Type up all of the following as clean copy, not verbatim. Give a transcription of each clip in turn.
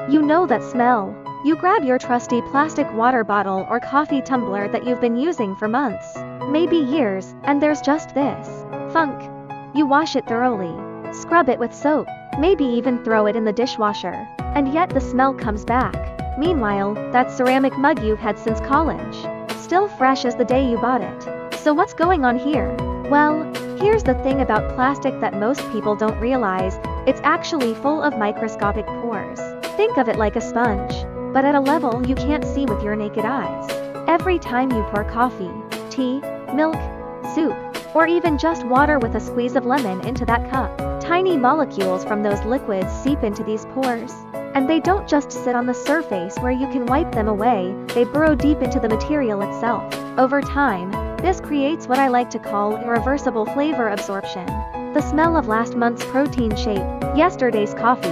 You know that smell. You grab your trusty plastic water bottle or coffee tumbler that you've been using for months, maybe years, and there's just this funk. You wash it thoroughly, scrub it with soap, maybe even throw it in the dishwasher, and yet the smell comes back. Meanwhile, that ceramic mug you've had since college, still fresh as the day you bought it. So what's going on here? Well, here's the thing about plastic that most people don't realize: it's actually full of microscopic pores. Think of it like a sponge, but at a level you can't see with your naked eyes. Every time you pour coffee, tea, milk, soup, or even just water with a squeeze of lemon into that cup, tiny molecules from those liquids seep into these pores. And they don't just sit on the surface where you can wipe them away, they burrow deep into the material itself. Over time, this creates what I like to call irreversible flavor absorption. The smell of last month's protein shake, yesterday's coffee,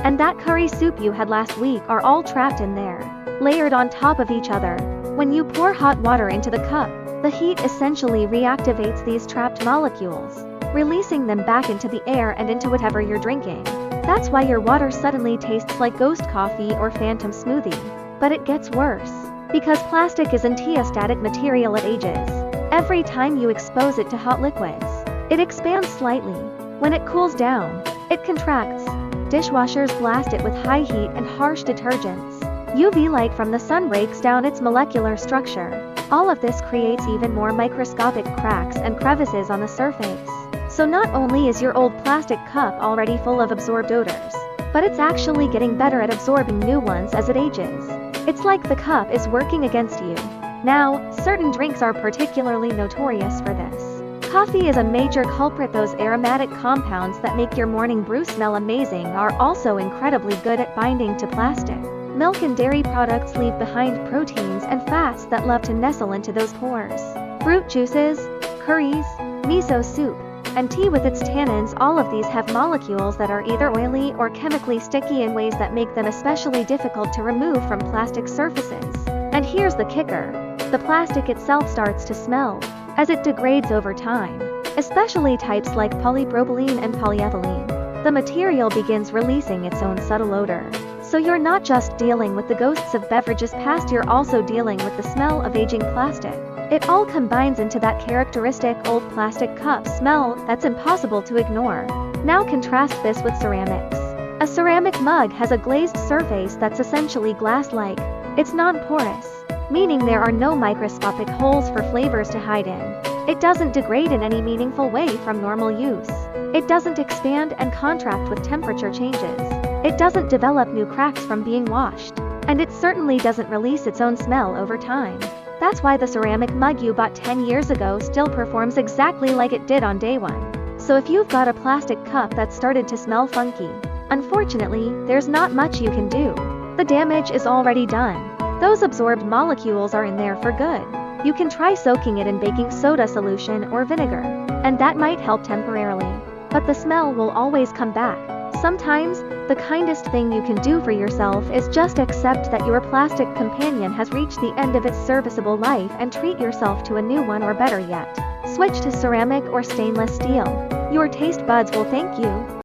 and that curry soup you had last week are all trapped in there, layered on top of each other. When you pour hot water into the cup, the heat essentially reactivates these trapped molecules, releasing them back into the air and into whatever you're drinking. That's why your water suddenly tastes like ghost coffee or phantom smoothie. But it gets worse. Because plastic is anti-static material, it ages. Every time you expose it to hot liquids, it expands slightly. When it cools down, it contracts. Dishwashers blast it with high heat and harsh detergents. UV light from the sun breaks down its molecular structure. All of this creates even more microscopic cracks and crevices on the surface. So not only is your old plastic cup already full of absorbed odors, but it's actually getting better at absorbing new ones as it ages. It's like the cup is working against you. Now, certain drinks are particularly notorious for this. Coffee is a major culprit. Those aromatic compounds that make your morning brew smell amazing are also incredibly good at binding to plastic. Milk and dairy products leave behind proteins and fats that love to nestle into those pores. Fruit juices, curries, miso soup, and tea with its tannins, all of these have molecules that are either oily or chemically sticky in ways that make them especially difficult to remove from plastic surfaces. And here's the kicker: the plastic itself starts to smell as it degrades over time, especially types like polypropylene and polyethylene. The material begins releasing its own subtle odor. So you're not just dealing with the ghosts of beverages past, you're also dealing with the smell of aging plastic. It all combines into that characteristic old plastic cup smell that's impossible to ignore. Now contrast this with ceramics. A ceramic mug has a glazed surface that's essentially glass-like. It's non-porous, meaning there are no microscopic holes for flavors to hide in. It doesn't degrade in any meaningful way from normal use. It doesn't expand and contract with temperature changes. It doesn't develop new cracks from being washed. And it certainly doesn't release its own smell over time. That's why the ceramic mug you bought 10 years ago still performs exactly like it did on day one. So if you've got a plastic cup that started to smell funky, unfortunately, there's not much you can do. The damage is already done. Those absorbed molecules are in there for good. You can try soaking it in baking soda solution or vinegar, and that might help temporarily. But the smell will always come back. Sometimes, the kindest thing you can do for yourself is just accept that your plastic companion has reached the end of its serviceable life and treat yourself to a new one, or better yet, switch to ceramic or stainless steel. Your taste buds will thank you.